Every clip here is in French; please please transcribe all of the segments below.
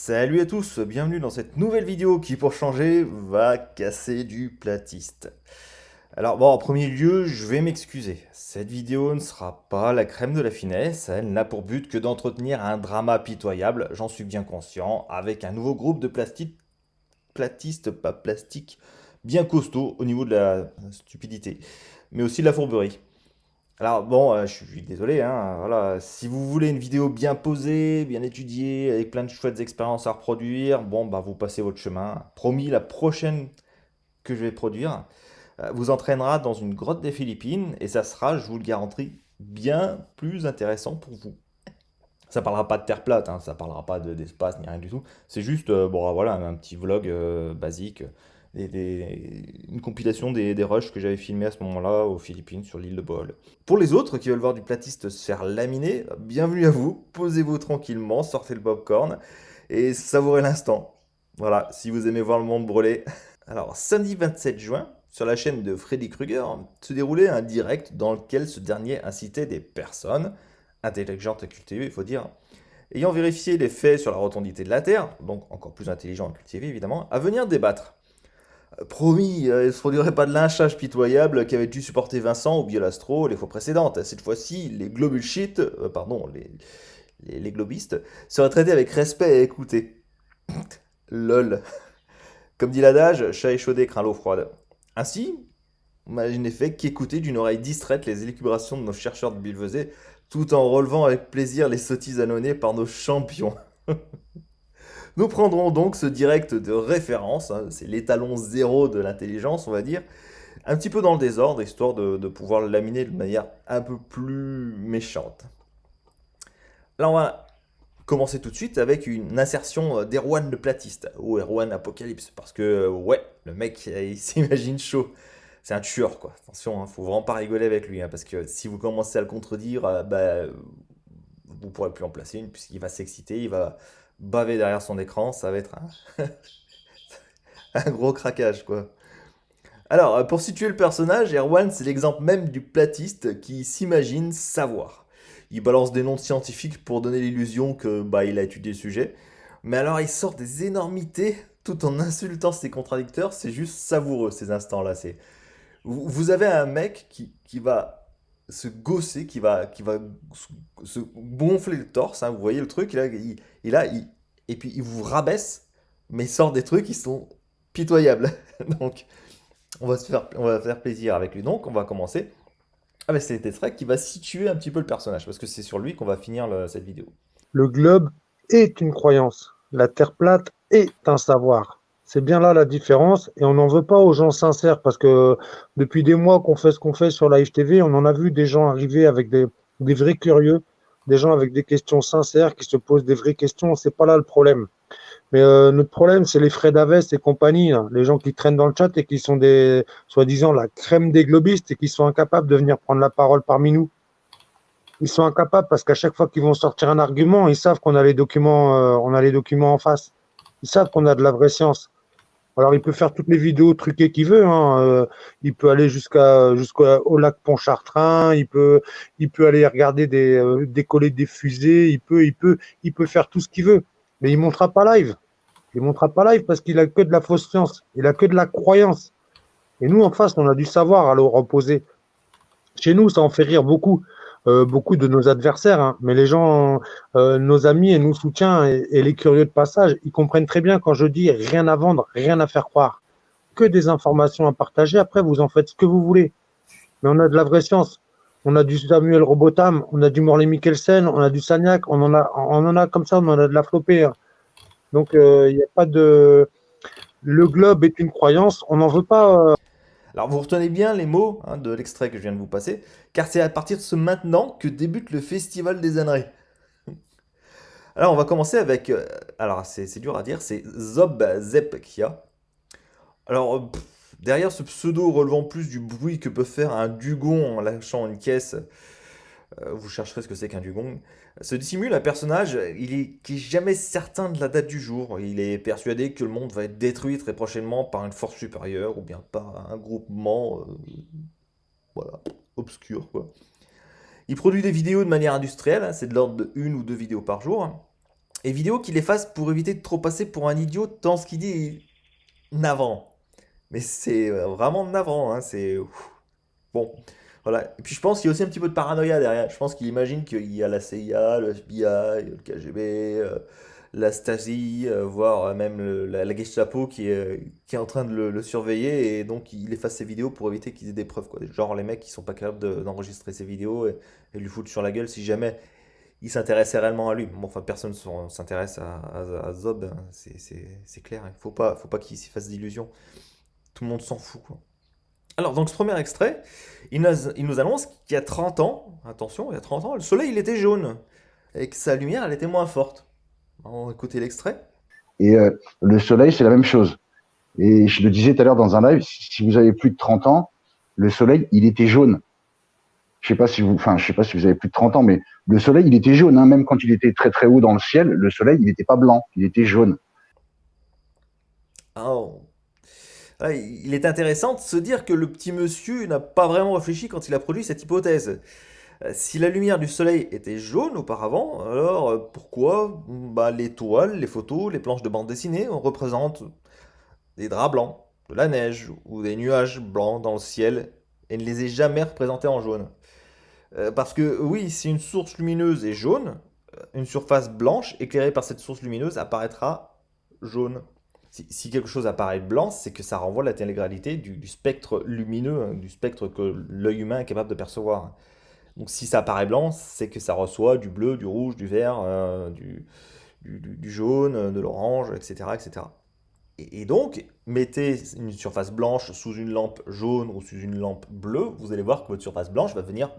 Salut à tous, bienvenue dans cette nouvelle vidéo qui, pour changer, va casser du platiste. Alors bon, en premier lieu, je vais m'excuser. Cette vidéo ne sera pas la crème de la finesse, elle n'a pour but que d'entretenir un drama pitoyable, j'en suis bien conscient, avec un nouveau groupe de platistes, pas plastique, bien costaud au niveau de la stupidité, mais aussi de la fourberie. Alors bon, je suis désolé, hein, voilà, si vous voulez une vidéo bien posée, bien étudiée, avec plein de chouettes expériences à reproduire, bon, bah vous passez votre chemin. Promis, la prochaine que je vais produire vous entraînera dans une grotte des Philippines, et ça sera, je vous le garantis, bien plus intéressant pour vous. Ça parlera pas de terre plate, hein, ça parlera pas d'espace ni rien du tout. C'est juste, bon, voilà, un petit vlog basique, une compilation des rushs que j'avais filmés à ce moment-là aux Philippines sur l'île de Bohol. Pour les autres qui veulent voir du platiste se faire laminer, bienvenue à vous. Posez-vous tranquillement, sortez le popcorn et savourez l'instant. Voilà, si vous aimez voir le monde brûler. Alors, samedi 27 juin, sur la chaîne de Freddy Krueger, se déroulait un direct dans lequel ce dernier incitait des personnes intelligentes et cultivées, il faut dire, ayant vérifié les faits sur la rotondité de la Terre, donc encore plus intelligents et cultivés évidemment, à venir débattre. Promis, il ne se produirait pas de lynchage pitoyable qu'avait dû supporter Vincent ou Biolastro les fois précédentes. Cette fois-ci, les globullshit, pardon, les globistes, seraient traités avec respect et écoutés. Lol. Comme dit l'adage, chat échaudé craint l'eau froide. Ainsi, je n'ai fait qu'écouter d'une oreille distraite les élucubrations de nos chercheurs de Billevesée, tout en relevant avec plaisir les sottises annonnées par nos champions. Nous prendrons donc ce direct de référence, hein, c'est l'étalon zéro de l'intelligence, on va dire, un petit peu dans le désordre, histoire de pouvoir le laminer de manière un peu plus méchante. Là, on va commencer tout de suite avec une insertion d'Erwan le platiste, ou Erwan Apocalypse, parce que, ouais, le mec, il s'imagine chaud. C'est un tueur, quoi. Attention, hein, faut vraiment pas rigoler avec lui, hein, parce que si vous commencez à le contredire, vous pourrez plus en placer une, puisqu'il va s'exciter, il va baver derrière son écran, ça va être un gros craquage, quoi. Alors, pour situer le personnage, Erwan, c'est l'exemple même du platiste qui s'imagine savoir. Il balance des noms de scientifiques pour donner l'illusion que il a étudié le sujet. Mais alors, il sort des énormités tout en insultant ses contradicteurs. C'est juste savoureux ces instants-là. Vous avez un mec qui va se gausser, qui va se gonfler le torse, hein, vous voyez le truc, et puis il vous rabaisse, mais il sort des trucs qui sont pitoyables. Donc, on va faire plaisir avec lui. Donc, on va commencer avec cet extrait qui va situer un petit peu le personnage, parce que c'est sur lui qu'on va finir cette vidéo. Le globe est une croyance. La Terre plate est un savoir. C'est bien là la différence et on n'en veut pas aux gens sincères parce que depuis des mois qu'on fait ce qu'on fait sur Live TV, on en a vu des gens arriver avec des vrais curieux, des gens avec des questions sincères qui se posent des vraies questions. C'est pas là le problème. Mais notre problème, c'est les Fred Aves et compagnie, là, les gens qui traînent dans le chat et qui sont des, soi-disant, la crème des globistes et qui sont incapables de venir prendre la parole parmi nous. Ils sont incapables parce qu'à chaque fois qu'ils vont sortir un argument, ils savent qu'on a les documents, on a les documents en face. Ils savent qu'on a de la vraie science. Alors il peut faire toutes les vidéos truquées qu'il veut. Hein. Il peut aller jusqu'au lac Pontchartrain. Il peut aller regarder décoller des fusées. Il peut faire tout ce qu'il veut. Mais il ne montrera pas live. Il ne montrera pas live parce qu'il a que de la fausse science. Il a que de la croyance. Et nous en face, on a du savoir à leur opposer. Chez nous, ça en fait rire beaucoup de nos adversaires, hein. Mais les gens, nos amis et nos soutiens et les curieux de passage, ils comprennent très bien quand je dis rien à vendre, rien à faire croire, que des informations à partager. Après, vous en faites ce que vous voulez. Mais on a de la vraie science. On a du Samuel Robotham, on a du Morley Mikkelsen, on a du Sagnac, on en a comme ça, on en a de la flopée, hein. Donc, il n'y a pas de. Le globe est une croyance, on n'en veut pas. Alors, vous retenez bien les mots, hein, de l'extrait que je viens de vous passer, car c'est à partir de ce maintenant que débute le festival des âneries. Alors, on va commencer avec, alors c'est dur à dire, c'est Zob Zepkia. Alors, derrière ce pseudo relevant plus du bruit que peut faire un dugong en lâchant une caisse, vous chercherez ce que c'est qu'un dugong, se dissimule un personnage qui est jamais certain de la date du jour. Il est persuadé que le monde va être détruit très prochainement par une force supérieure ou bien par un groupement, voilà, obscur, quoi. Il produit des vidéos de manière industrielle, hein, c'est de l'ordre de une ou deux vidéos par jour, hein. Et vidéo qu'il efface pour éviter de trop passer pour un idiot tant ce qu'il dit est navrant. Mais c'est vraiment navrant, hein, c'est... Bon, voilà. Et puis je pense qu'il y a aussi un petit peu de paranoïa derrière. Je pense qu'il imagine qu'il y a la CIA, le FBI, le KGB, la Stasi, voire même la Gestapo qui est en train de le surveiller. Et donc il efface ses vidéos pour éviter qu'ils aient des preuves, quoi. Genre les mecs qui sont pas capables d'enregistrer ses vidéos et lui foutre sur la gueule si jamais il s'intéressait réellement à lui. Bon, enfin, personne s'intéresse à Zob, hein. C'est clair. Faut pas qu'il s'y fasse d'illusions. Tout le monde s'en fout, quoi. Alors, donc ce premier extrait, il nous annonce qu'il y a 30 ans, attention, il y a 30 ans, le soleil il était jaune et que sa lumière elle était moins forte. On va écouter l'extrait. Et le soleil, c'est la même chose. Et je le disais tout à l'heure dans un live, si vous avez plus de 30 ans, le soleil, il était jaune. Je sais pas si vous avez plus de 30 ans, mais le soleil, il était jaune, hein. Même quand il était très très haut dans le ciel, le soleil, il n'était pas blanc, il était jaune. Oh. Ah, il est intéressant de se dire que le petit monsieur n'a pas vraiment réfléchi quand il a produit cette hypothèse. Si la lumière du soleil était jaune auparavant, alors pourquoi bah, les toiles, les photos, les planches de bande dessinée on représente des draps blancs, de la neige ou des nuages blancs dans le ciel et ne les ait jamais représentés en jaune? Parce que oui, si une source lumineuse est jaune, une surface blanche éclairée par cette source lumineuse apparaîtra jaune. Si quelque chose apparaît blanc, c'est que ça renvoie à l'intégralité du spectre lumineux, hein, du spectre que l'œil humain est capable de percevoir. Donc si ça apparaît blanc, c'est que ça reçoit du bleu, du rouge, du vert, du jaune, de l'orange, etc., etc. Et donc, mettez une surface blanche sous une lampe jaune ou sous une lampe bleue, vous allez voir que votre surface blanche va devenir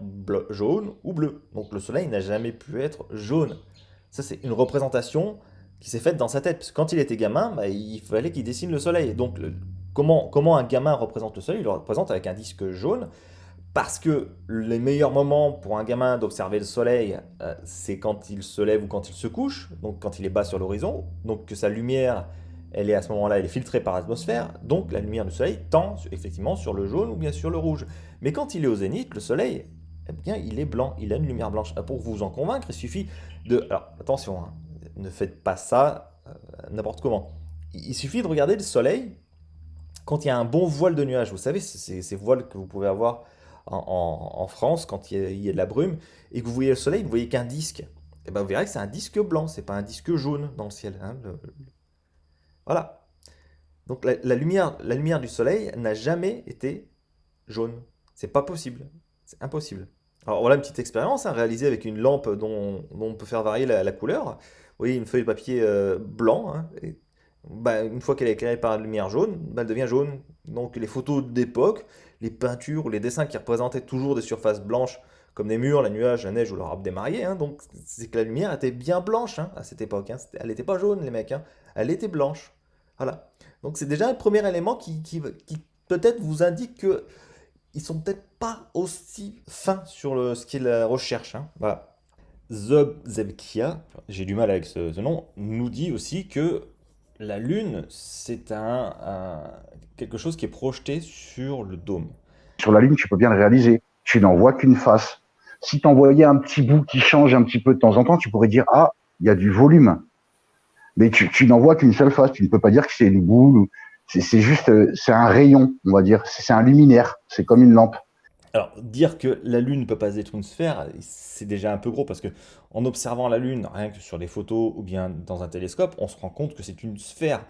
jaune ou bleue. Donc le soleil n'a jamais pu être jaune. Ça, c'est une représentation qui s'est faite dans sa tête. Parce que quand il était gamin, bah, il fallait qu'il dessine le soleil. Donc comment un gamin représente le soleil? Il le représente avec un disque jaune. Parce que les meilleurs moments pour un gamin d'observer le soleil, c'est quand il se lève ou quand il se couche, donc quand il est bas sur l'horizon, donc que sa lumière, elle est à ce moment-là, elle est filtrée par l'atmosphère, donc la lumière du soleil tend effectivement sur le jaune ou bien sur le rouge. Mais quand il est au zénith, le soleil, eh bien, il est blanc, il a une lumière blanche. Pour vous en convaincre, il suffit de... Alors, attention, hein, ne faites pas ça n'importe comment. Il suffit de regarder le soleil quand il y a un bon voile de nuages, vous savez, ces voiles que vous pouvez avoir en France quand il y a de la brume, et que vous voyez le soleil, vous voyez qu'un disque, et ben vous verrez que c'est un disque blanc, c'est pas un disque jaune dans le ciel, hein, voilà. Donc la lumière du soleil n'a jamais été jaune. C'est pas possible. C'est impossible. Alors voilà une petite expérience, hein, réalisée avec une lampe dont on peut faire varier la couleur. Vous voyez une feuille de papier blanc, hein, et bah, une fois qu'elle est éclairée par la lumière jaune, bah, elle devient jaune. Donc les photos d'époque, les peintures ou les dessins qui représentaient toujours des surfaces blanches, comme des murs, la nuage, la neige ou le arbre des mariés, hein, donc c'est que la lumière était bien blanche, hein, à cette époque, hein. Elle n'était pas jaune, les mecs, hein. Elle était blanche. Voilà. Donc c'est déjà un premier élément qui peut-être vous indique que ils sont peut-être pas aussi fins sur ce qu'ils recherchent, hein. Voilà. Zebkia, j'ai du mal avec ce nom, nous dit aussi que la Lune, c'est quelque chose qui est projeté sur le dôme. Sur la Lune, tu peux bien le réaliser. Tu n'en vois qu'une face. Si tu envoyais un petit bout qui change un petit peu de temps en temps, tu pourrais dire, ah, il y a du volume. Mais tu n'en vois qu'une seule face. Tu ne peux pas dire que c'est une boule. C'est juste, c'est un rayon, on va dire. C'est un luminaire. C'est comme une lampe. Alors, dire que la Lune ne peut pas être une sphère, c'est déjà un peu gros parce que en observant la Lune, rien que sur des photos ou bien dans un télescope, on se rend compte que c'est une sphère.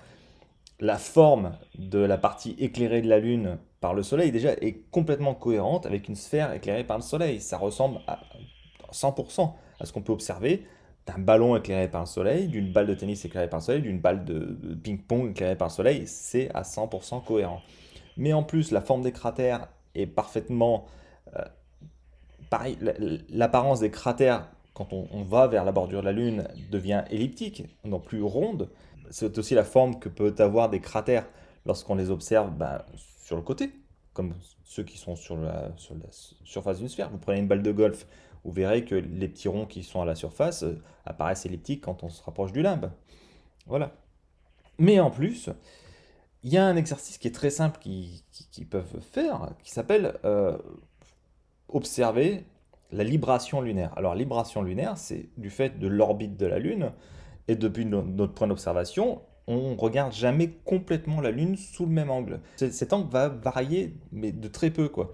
La forme de la partie éclairée de la Lune par le Soleil déjà est complètement cohérente avec une sphère éclairée par le Soleil. Ça ressemble à 100% à ce qu'on peut observer d'un ballon éclairé par le Soleil, d'une balle de tennis éclairée par le Soleil, d'une balle de ping-pong éclairée par le Soleil. C'est à 100% cohérent. Mais en plus, la forme des cratères est parfaitement... euh, pareil, l'apparence des cratères, quand on va vers la bordure de la Lune, devient elliptique, non plus ronde. C'est aussi la forme que peuvent avoir des cratères lorsqu'on les observe sur le côté, comme ceux qui sont sur la surface d'une sphère. Vous prenez une balle de golf, vous verrez que les petits ronds qui sont à la surface apparaissent elliptiques quand on se rapproche du limbe. Voilà. Mais en plus, il y a un exercice qui est très simple qu'ils peuvent faire, qui s'appelle observer la libration lunaire. Alors, libration lunaire, c'est du fait de l'orbite de la Lune Et depuis notre point d'observation, on regarde jamais complètement la Lune sous le même angle. Cet angle va varier, mais de très peu, quoi.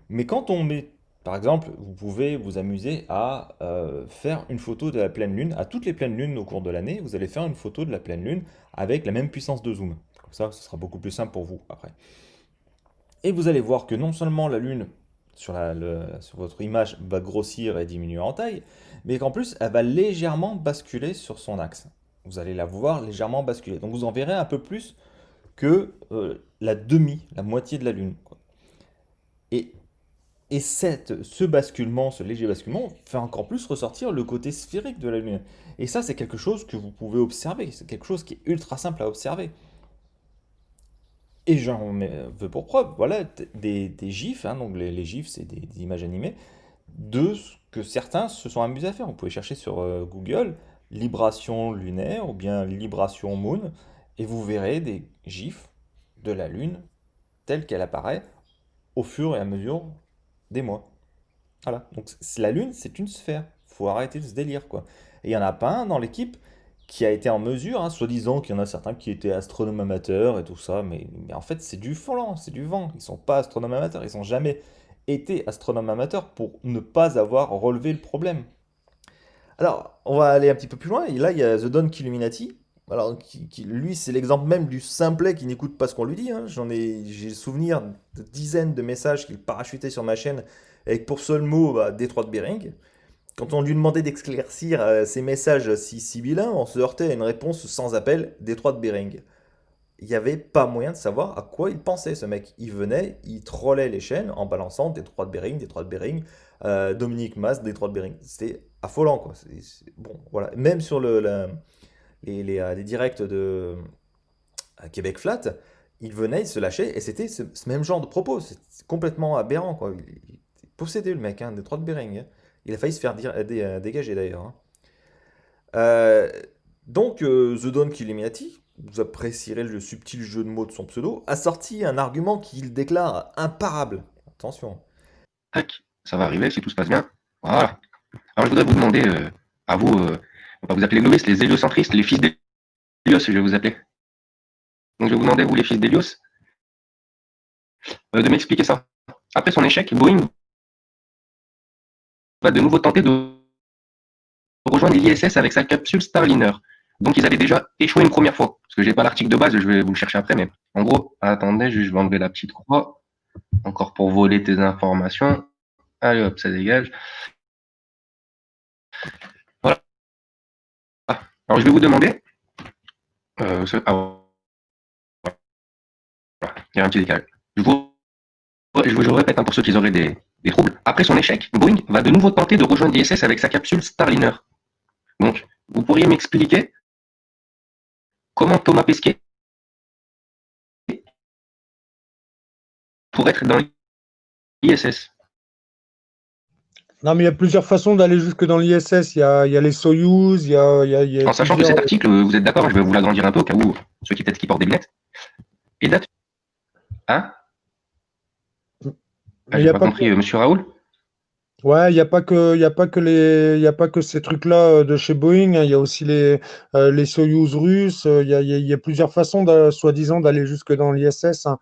Mais quand on met, par exemple, vous pouvez vous amuser à faire une photo de la pleine Lune, à toutes les pleines lunes au cours de l'année, vous allez faire une photo de la pleine Lune avec la même puissance de zoom. Comme ça, ce sera beaucoup plus simple pour vous après. Et vous allez voir que non seulement la Lune sur votre image va grossir et diminuer en taille, mais qu'en plus elle va légèrement basculer sur son axe. Vous allez la voir légèrement basculer. Donc vous en verrez un peu plus que la moitié de la Lune, quoi. Et, et ce basculement, ce léger basculement, fait encore plus ressortir le côté sphérique de la Lune. Et ça, c'est quelque chose que vous pouvez observer. C'est quelque chose qui est ultra simple à observer. Et j'en veux pour preuve, voilà, des gifs, hein, donc les gifs, c'est des images animées, de ce que certains se sont amusés à faire. Vous pouvez chercher sur Google, libration lunaire ou bien libration moon, et vous verrez des gifs de la Lune telle qu'elle apparaît au fur et à mesure des mois. Voilà, donc la Lune, c'est une sphère. Faut arrêter ce délire, quoi. Et il n'y en a pas un dans l'équipe qui a été en mesure, hein, soi-disant qu'il y en a certains qui étaient astronomes amateurs et tout ça, mais en fait, c'est du volant, c'est du vent. Ils sont pas astronomes amateurs, ils n'ont jamais été astronomes amateurs pour ne pas avoir relevé le problème. Alors, on va aller un petit peu plus loin, et là, il y a The Don Illuminati. Alors, lui, c'est l'exemple même du simplet qui n'écoute pas ce qu'on lui dit, hein. J'ai souvenir de dizaines de messages qu'il parachutait sur ma chaîne avec pour seul mot Détroit de Bering. Quand on lui demandait d'esclaircir ces messages si sibyllins, on se heurtait à une réponse sans appel, Détroit de Bering. Il n'y avait pas moyen de savoir à quoi il pensait, ce mec. Il venait, il trollait les chaînes en balançant Détroit de Bering, Dominique Mas, Détroit de Bering. C'était affolant, quoi. Bon, voilà. Même sur les directs de Québec Flat, il venait, il se lâchait, et c'était ce même genre de propos. C'est complètement aberrant, quoi. Il possédait le mec, hein, Détroit de Bering, hein. Il a failli se faire dégager d'ailleurs, hein. Euh, donc, The Don Illuminati, vous apprécierez le subtil jeu de mots de son pseudo, a sorti un argument qu'il déclare imparable. Attention. Tac, ça va arriver si tout se passe bien. Voilà. Alors je voudrais vous demander, à vous, on va vous appeler les novices, les héliocentristes, les fils d'Hélios, je vais vous appeler. Donc je vais vous demander, vous les fils d'Hélios, de m'expliquer ça. Après son échec, Boeing va de nouveau tenter de rejoindre l'ISS avec sa capsule Starliner. Donc ils avaient déjà échoué une première fois. Parce que j'ai pas l'article de base, je vais vous le chercher après, mais en gros, attendez, je vais enlever la petite croix. Encore pour voler tes informations. Allez hop, ça dégage. Voilà. Alors je vais vous demander. Il y a un petit décalage. Je répète, hein, pour ceux qui auraient des troubles. Après son échec, Boeing va de nouveau tenter de rejoindre l'ISS avec sa capsule Starliner. Donc, vous pourriez m'expliquer comment Thomas Pesquet pour être dans l'ISS? Non, mais il y a plusieurs façons d'aller jusque dans l'ISS. Il y a les Soyouz, il y a En sachant que cet article, vous êtes d'accord, je vais vous l'agrandir un peu au cas où ceux qui peut-être qui portent des lunettes. Et date. Hein? Ah, j'ai pas compris, monsieur Raoul? Ouais, il n'y a pas que ces trucs-là de chez Boeing, hein. Il y a aussi les Soyouz russes. Il y a plusieurs façons, soi-disant, d'aller jusque dans l'ISS, hein.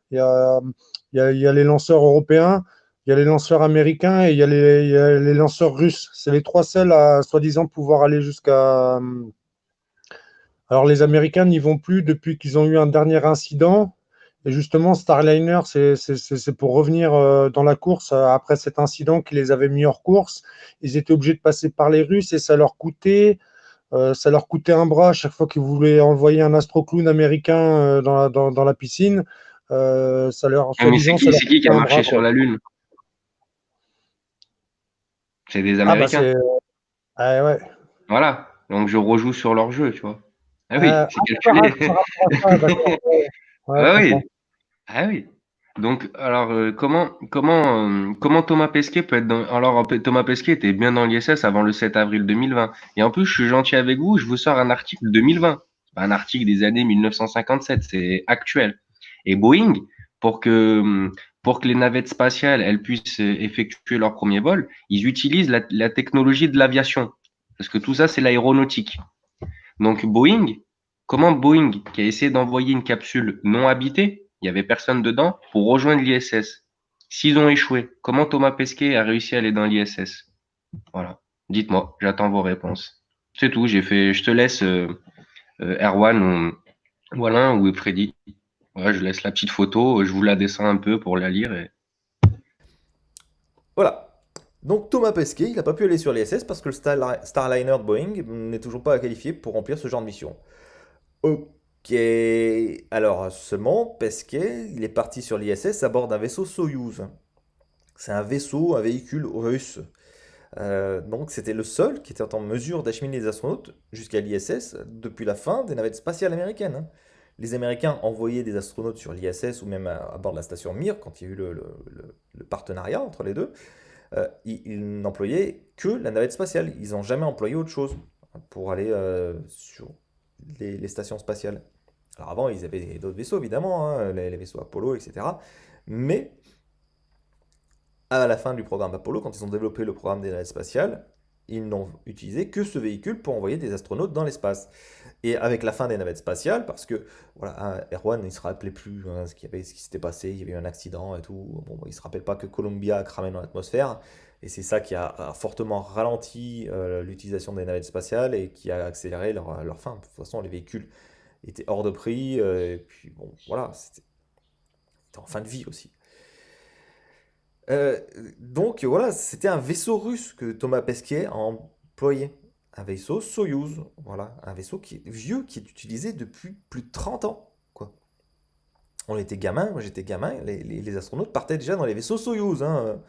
Il y a les lanceurs européens, il y a les lanceurs américains et il y a les lanceurs russes. C'est les trois seuls à, soi-disant, pouvoir aller jusqu'à. Alors, les Américains n'y vont plus depuis qu'ils ont eu un dernier incident. Et justement, Starliner, c'est pour revenir dans la course après cet incident qui les avait mis hors course. Ils étaient obligés de passer par les Russes et ça leur coûtait un bras à chaque fois qu'ils voulaient envoyer un astroclown américain dans la piscine. Mais c'est qui a marché sur la Lune? C'est des Américains. Ouais. Voilà. Donc je rejoue sur leur jeu, tu vois. Ah oui, c'est calculé. Ah oui. Ah oui. Donc, alors, comment Thomas Pesquet peut être dans. Alors, Thomas Pesquet était bien dans l'ISS avant le 7 avril 2020. Et en plus, je suis gentil avec vous, je vous sors un article 2020. C'est pas un article des années 1957, c'est actuel. Et Boeing, pour que les navettes spatiales elles puissent effectuer leur premier vol, ils utilisent la technologie de l'aviation. Parce que tout ça, c'est l'aéronautique. Donc comment Boeing, qui a essayé d'envoyer une capsule non habitée, il y avait personne dedans, pour rejoindre l'ISS. S'ils ont échoué, comment Thomas Pesquet a réussi à aller dans l'ISS? Voilà. Dites-moi, j'attends vos réponses. C'est tout, je te laisse, Erwan ou Alain ou Freddy. Voilà, je laisse la petite photo, je vous la descends un peu pour la lire et... Voilà. Donc Thomas Pesquet, il n'a pas pu aller sur l'ISS parce que le Starliner de Boeing n'est toujours pas qualifié pour remplir ce genre de mission. Ok. Alors seulement, Pesquet, il est parti sur l'ISS à bord d'un vaisseau Soyouz. C'est un vaisseau, un véhicule russe. Donc c'était le seul qui était en mesure d'acheminer les astronautes jusqu'à l'ISS depuis la fin des navettes spatiales américaines, hein. Les Américains envoyaient des astronautes sur l'ISS ou même à bord de la station Mir quand il y a eu le partenariat entre les deux. Ils n'employaient que la navette spatiale. Ils n'ont jamais employé autre chose pour aller sur les stations spatiales. Alors avant, ils avaient d'autres vaisseaux, évidemment, hein, les vaisseaux Apollo, etc. Mais à la fin du programme Apollo, quand ils ont développé le programme des navettes spatiales, ils n'ont utilisé que ce véhicule pour envoyer des astronautes dans l'espace. Et avec la fin des navettes spatiales, parce que voilà, hein, Erwan, il ne se rappelait plus hein, ce qui s'était passé, il y avait eu un accident et tout. Bon, il ne se rappelle pas que Columbia a cramé dans l'atmosphère. Et c'est ça qui a fortement ralenti l'utilisation des navettes spatiales et qui a accéléré leur fin. De toute façon, les véhicules étaient hors de prix. Et puis bon, voilà, c'était en fin de vie aussi. Euh, donc voilà, c'était un vaisseau russe que Thomas Pesquet a employé. Un vaisseau Soyouz, voilà, un vaisseau qui est vieux, qui est utilisé depuis plus de 30 ans, quoi. On était gamins, moi j'étais gamin, les astronautes partaient déjà dans les vaisseaux Soyouz, hein,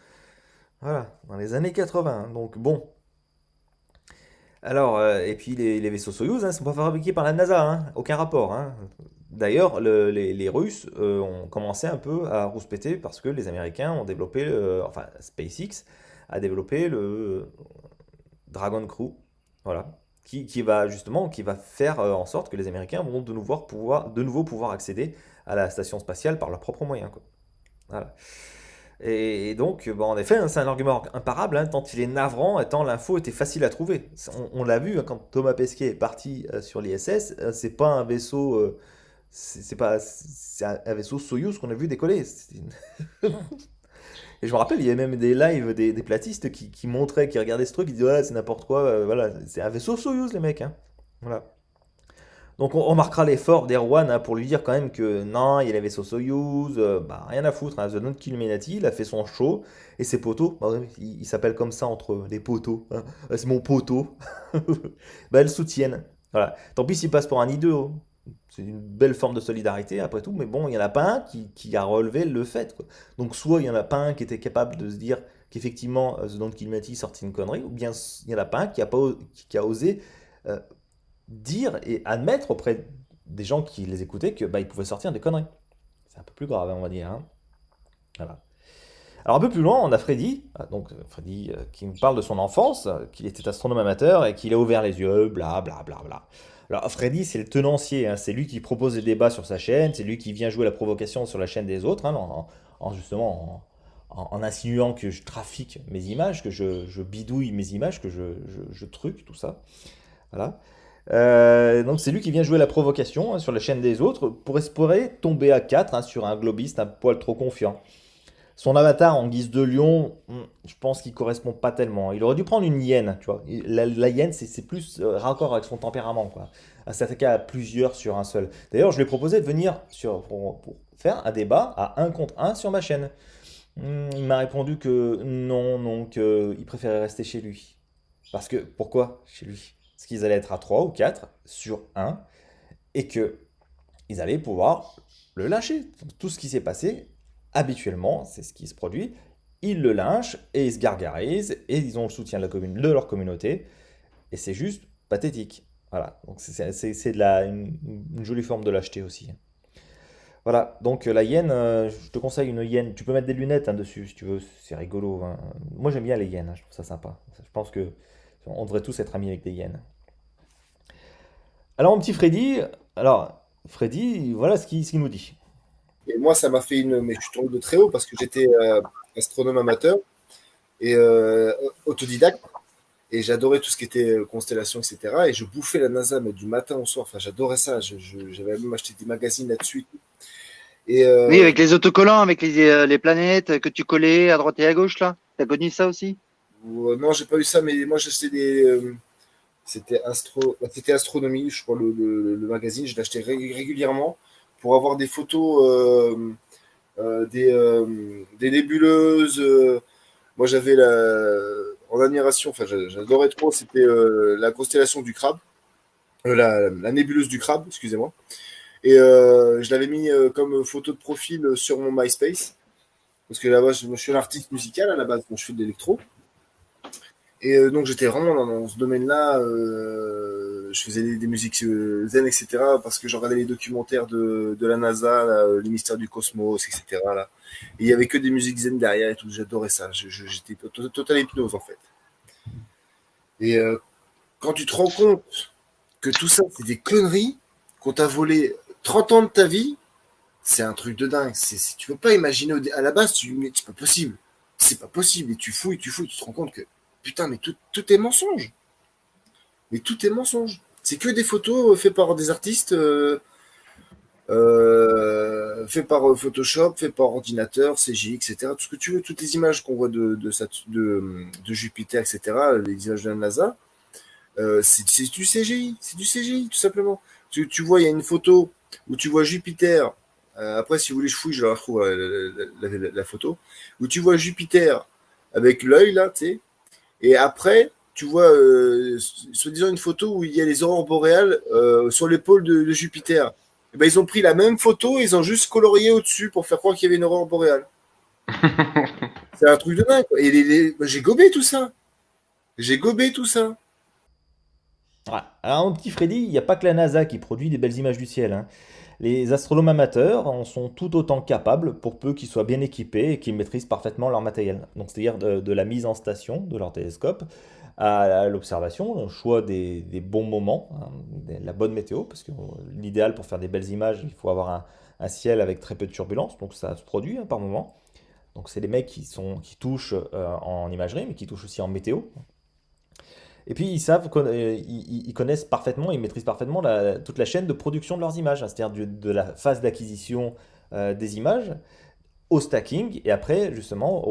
voilà, dans les années 80. Donc bon, alors, et puis les vaisseaux Soyouz ne sont pas fabriqués par la NASA, hein, aucun rapport, hein. D'ailleurs, les Russes ont commencé un peu à rouspéter parce que les Américains ont développé, enfin SpaceX a développé le Dragon Crew, voilà, qui va justement, qui va faire en sorte que les Américains vont de nouveau pouvoir accéder à la station spatiale par leurs propres moyens, quoi. Voilà. Et donc, bon, en effet, hein, c'est un argument imparable, hein, tant il est navrant et tant l'info était facile à trouver. On l'a vu hein, quand Thomas Pesquet est parti sur l'ISS, c'est pas un vaisseau, c'est pas, c'est un vaisseau Soyuz qu'on a vu décoller. Et je me rappelle, il y avait même des lives des platistes qui montraient, qui regardaient ce truc, ils disaient ouais, c'est n'importe quoi, voilà, c'est un vaisseau Soyuz les mecs, hein. Voilà. Donc on remarquera l'effort d'Erwan hein, pour lui dire quand même que non, il y a les vaisseaux Soyuz, bah, rien à foutre, hein, The Don't Kill Illuminati, il a fait son show, et ses potos, bah, ouais, il s'appelle comme ça entre les potos, hein. C'est mon poteau, bah, elles soutiennent. Voilà. Tant pis s'il passe pour un idiot, c'est une belle forme de solidarité après tout, mais bon, il n'y en a pas un qui a relevé le fait, quoi. Donc soit il n'y en a pas un qui était capable de se dire qu'effectivement The Don't Kill Illuminati sortait une connerie, ou bien il n'y en a pas un qui a osé euh, dire et admettre auprès des gens qui les écoutaient que bah, ils pouvaient sortir des conneries. C'est un peu plus grave, hein, on va dire, hein. Voilà. Alors un peu plus loin, on a Freddy, donc Freddy qui nous parle de son enfance, qu'il était astronome amateur et qu'il a ouvert les yeux, bla bla bla bla. Alors Freddy, c'est le tenancier, hein, c'est lui qui propose des débats sur sa chaîne, c'est lui qui vient jouer la provocation sur la chaîne des autres, hein, justement en insinuant que je trafique mes images, que je bidouille mes images, que je truque tout ça. Voilà. Donc c'est lui qui vient jouer la provocation hein, sur la chaîne des autres pour espérer tomber à 4 hein, sur un globiste un poil trop confiant. Son avatar en guise de lion, je pense qu'il correspond pas tellement. Il aurait dû prendre une hyène, tu vois. La hyène, c'est plus raccord avec son tempérament, quoi. À s'attaquer à plusieurs sur un seul. D'ailleurs, je lui ai proposé de venir pour faire un débat à un contre un sur ma chaîne. Il m'a répondu que non, non, qu'il préférait rester chez lui. Parce que, pourquoi chez lui? Parce qu'ils allaient être à 3 ou 4 sur un et que ils allaient pouvoir le lyncher. Tout ce qui s'est passé, habituellement, c'est ce qui se produit. Ils le lynchent et ils se gargarisent et ils ont le soutien de leur communauté. Et c'est juste pathétique. Voilà, donc c'est une jolie forme de lâcheté aussi. Voilà, donc la hyène, je te conseille une hyène. Tu peux mettre des lunettes hein, dessus si tu veux, c'est rigolo, hein. Moi j'aime bien les hyènes, hein, je trouve ça sympa. Je pense que on devrait tous être amis avec des hyènes. Alors mon petit Freddy, alors Freddy, voilà ce qu'il nous dit. Et moi, ça m'a fait une. Mais je suis tombé de très haut parce que j'étais astronome amateur et autodidacte. Et j'adorais tout ce qui était constellation, etc. Et je bouffais la NASA mais du matin au soir. Enfin, j'adorais ça. J'avais même acheté des magazines là-dessus. Et Oui, avec les autocollants, avec les planètes que tu collais à droite et à gauche, là. T'as connu ça aussi? non, j'ai pas eu ça, mais moi j'achetais des. C'était Astronomie, je crois, le magazine. Je l'achetais régulièrement pour avoir des photos des nébuleuses. Moi, j'avais en admiration, enfin, j'adorais trop, c'était la constellation du crabe, la nébuleuse du crabe, excusez-moi. Et je l'avais mis comme photo de profil sur mon MySpace, parce que là-bas, je suis un artiste musical à la base, donc je fais de l'électro. Et donc j'étais vraiment dans ce domaine-là. Je faisais des musiques zen, etc. Parce que je regardais les documentaires de la NASA, là, les mystères du cosmos, etc. Là. Et il y avait que des musiques zen derrière et tout. J'adorais ça. J'étais total hypnose en fait. Et quand tu te rends compte que tout ça, c'est des conneries, qu'on t'a volé 30 ans de ta vie, c'est un truc de dingue. Tu peux pas imaginer à la base, mais c'est pas possible. C'est pas possible. Et tu fouilles, tu te rends compte que putain, mais tout est mensonge. Mais tout est mensonge. C'est que des photos faites par des artistes, faites par Photoshop, faites par ordinateur, CGI, etc. Tout ce que tu veux, toutes les images qu'on voit de Jupiter, etc., les images de la NASA, c'est du CGI, c'est du CGI, tout simplement. Tu vois, il y a une photo où tu vois Jupiter. Après, si vous voulez, je fouille, je la retrouve la photo. Où tu vois Jupiter avec l'œil, là, tu sais. Et après, tu vois, soi-disant une photo où il y a les aurores boréales sur l'épaule de Jupiter. Et ben, ils ont pris la même photo, ils ont juste colorié au-dessus pour faire croire qu'il y avait une aurore boréale. C'est un truc de dingue, quoi. Et j'ai gobé tout ça. J'ai gobé tout ça. Ouais. Alors, mon petit Freddy, il n'y a pas que la NASA qui produit des belles images du ciel, hein. Les astronomes amateurs en sont tout autant capables pour peu qu'ils soient bien équipés et qu'ils maîtrisent parfaitement leur matériel. Donc, c'est-à-dire de la mise en station de leur télescope à l'observation, le choix des bons moments, hein, la bonne météo, parce que l'idéal pour faire des belles images, il faut avoir un ciel avec très peu de turbulences, donc ça se produit hein, par moment. Donc, c'est les mecs qui touchent en imagerie, mais qui touchent aussi en météo. Et puis ils connaissent parfaitement, ils maîtrisent parfaitement toute la chaîne de production de leurs images, hein, c'est-à-dire de la phase d'acquisition des images au stacking et après justement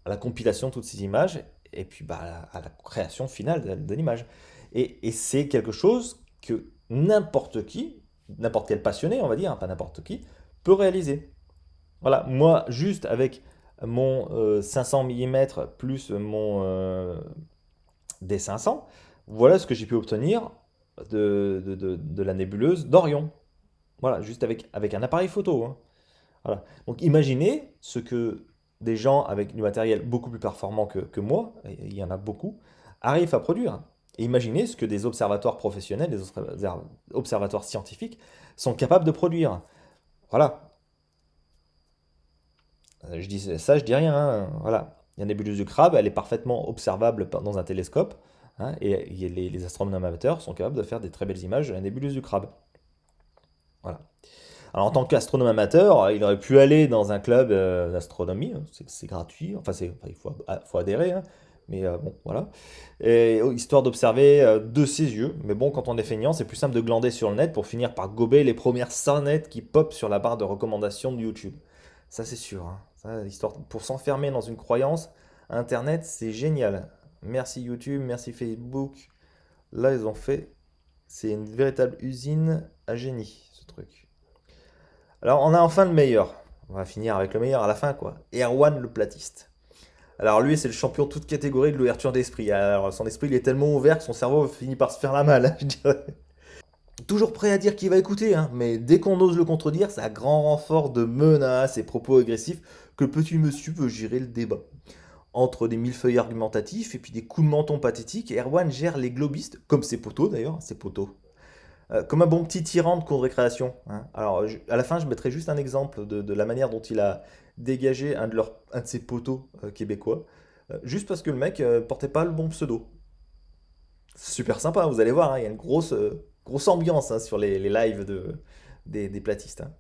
à la compilation de toutes ces images et puis bah, à la création finale de l'image. Et c'est quelque chose que n'importe qui, n'importe quel passionné on va dire, hein, pas n'importe qui, peut réaliser. Voilà, moi juste avec mon 500 mm plus mon D500, voilà ce que j'ai pu obtenir de la nébuleuse d'Orion. Voilà, juste avec un appareil photo, hein. Voilà. Donc imaginez ce que des gens avec du matériel beaucoup plus performant que moi, et il y en a beaucoup, arrivent à produire. Et imaginez ce que des observatoires professionnels, des observatoires scientifiques sont capables de produire. Voilà. Je dis ça, je dis rien, hein. Voilà. La nébuleuse du crabe, elle est parfaitement observable dans un télescope, hein, et les astronomes amateurs sont capables de faire des très belles images de la nébuleuse du crabe. Voilà. Alors en tant qu'astronome amateur, il aurait pu aller dans un club d'astronomie, hein, c'est gratuit, enfin, il faut adhérer, hein, mais bon, voilà. Et, histoire d'observer de ses yeux, mais bon, quand on est feignant, c'est plus simple de glander sur le net pour finir par gober les premières sornettes qui popent sur la barre de recommandation de YouTube. Ça c'est sûr, hein. Ça, histoire, pour s'enfermer dans une croyance, Internet c'est génial. Merci YouTube, merci Facebook. Là ils ont fait, c'est une véritable usine à génie ce truc. Alors, on a enfin le meilleur. On va finir avec le meilleur à la fin, quoi. Erwan le platiste. Alors, lui, c'est le champion de toute catégorie de l'ouverture d'esprit. Alors, son esprit, il est tellement ouvert que son cerveau finit par se faire la malle, hein, je dirais. Toujours prêt à dire qu'il va écouter, hein, mais dès qu'on ose le contredire, c'est à grand renfort de menaces et propos agressifs que le petit monsieur veut gérer le débat. Entre des millefeuilles argumentatifs et puis des coups de menton pathétiques, Erwan gère les globistes, comme ses potos d'ailleurs, ses potos, comme un bon petit tyran de cours de récréation, hein. Alors, à la fin, je mettrai juste un exemple de la manière dont il a dégagé un de ses poteaux québécois, juste parce que le mec portait pas le bon pseudo. C'est super sympa, vous allez voir, hein, il y a une grosse ambiance hein, sur les lives des platistes, hein.